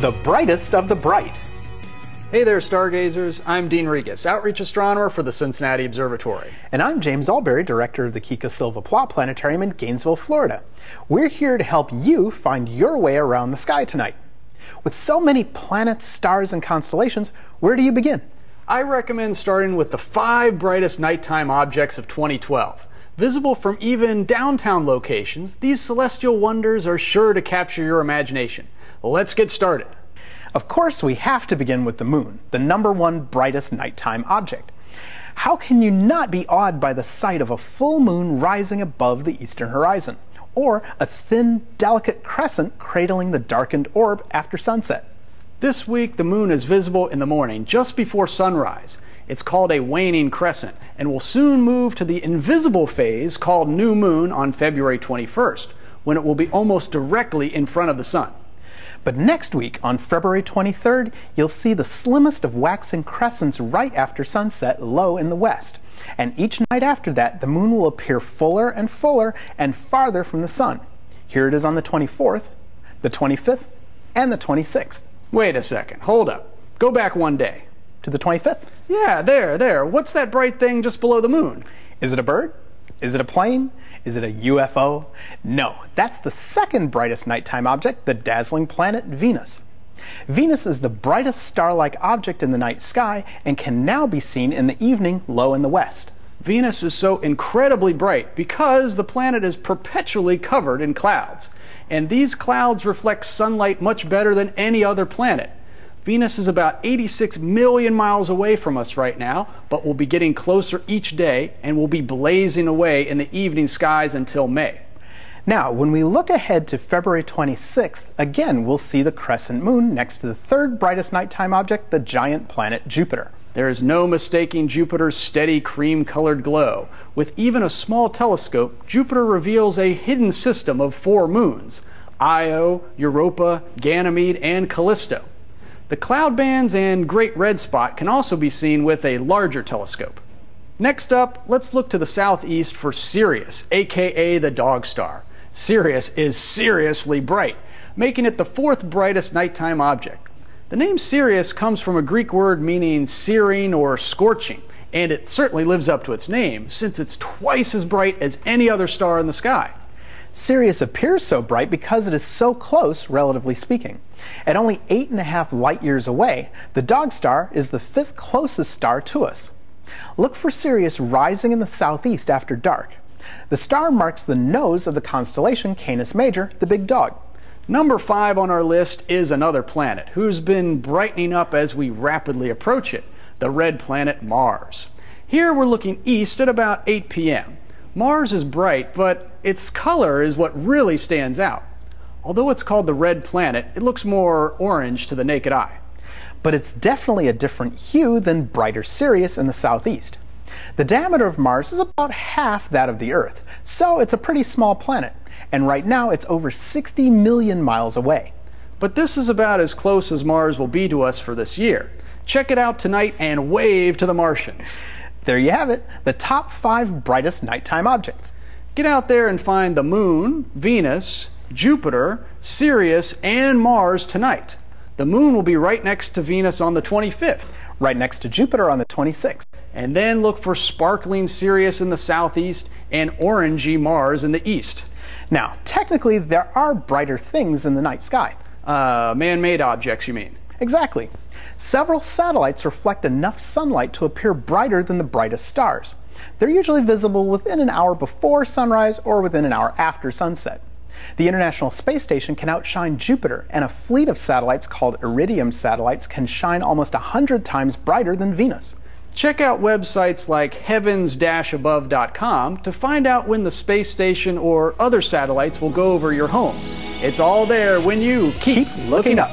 the brightest of the bright. Hey there, stargazers. I'm Dean Regas, Outreach Astronomer for the Cincinnati Observatory. And I'm James Alberry, Director of the Kika Silva Plot Planetarium in Gainesville, Florida. We're here to help you find your way around the sky tonight. With so many planets, stars, and constellations, where do you begin? I recommend starting with the 5 brightest nighttime objects of 2012. Visible from even downtown locations, these celestial wonders are sure to capture your imagination. Let's get started. Of course, we have to begin with the moon, the #1 brightest nighttime object. How can you not be awed by the sight of a full moon rising above the eastern horizon, or a thin, delicate crescent cradling the darkened orb after sunset? This week, the moon is visible in the morning, just before sunrise. It's called a waning crescent, and will soon move to the invisible phase called new moon on February 21st, when it will be almost directly in front of the sun. But next week, on February 23rd, you'll see the slimmest of waxing crescents right after sunset low in the west. And each night after that, the moon will appear fuller and fuller and farther from the sun. Here it is on the 24th, the 25th, and the 26th. Wait a second, hold up. Go back one day. To the 25th? Yeah, there. What's that bright thing just below the moon? Is it a bird? Is it a plane? Is it a UFO? No, that's the second brightest nighttime object, the dazzling planet Venus. Venus is the brightest star-like object in the night sky and can now be seen in the evening low in the west. Venus is so incredibly bright because the planet is perpetually covered in clouds. And these clouds reflect sunlight much better than any other planet. Venus is about 86 million miles away from us right now, but will be getting closer each day and will be blazing away in the evening skies until May. Now, when we look ahead to February 26th, again we'll see the crescent moon next to the third brightest nighttime object, the giant planet Jupiter. There is no mistaking Jupiter's steady cream-colored glow. With even a small telescope, Jupiter reveals a hidden system of 4 moons: Io, Europa, Ganymede, and Callisto. The cloud bands and Great Red Spot can also be seen with a larger telescope. Next up, let's look to the southeast for Sirius, aka the dog star. Sirius is seriously bright, making it the 4th brightest nighttime object. The name Sirius comes from a Greek word meaning searing or scorching, and it certainly lives up to its name, since it's twice as bright as any other star in the sky. Sirius appears so bright because it is so close, relatively speaking. At only 8.5 light years away, the dog star is the 5th closest star to us. Look for Sirius rising in the southeast after dark. The star marks the nose of the constellation Canis Major, the big dog. Number 5 on our list is another planet who's been brightening up as we rapidly approach it, the red planet Mars. Here we're looking east at about 8 p.m. Mars is bright, but its color is what really stands out. Although it's called the red planet, it looks more orange to the naked eye. But it's definitely a different hue than brighter Sirius in the southeast. The diameter of Mars is about half that of the Earth, so it's a pretty small planet, and right now it's over 60 million miles away. But this is about as close as Mars will be to us for this year. Check it out tonight and wave to the Martians. There you have it, the top 5 brightest nighttime objects. Get out there and find the moon, Venus, Jupiter, Sirius, and Mars tonight. The moon will be right next to Venus on the 25th. Right next to Jupiter on the 26th. And then look for sparkling Sirius in the southeast and orangey Mars in the east. Now, technically, there are brighter things in the night sky. Man-made objects, you mean? Exactly. Several satellites reflect enough sunlight to appear brighter than the brightest stars. They're usually visible within an hour before sunrise or within an hour after sunset. The International Space Station can outshine Jupiter, and a fleet of satellites called Iridium satellites can shine almost 100 times brighter than Venus. Check out websites like heavens-above.com to find out when the space station or other satellites will go over your home. It's all there when you keep looking up.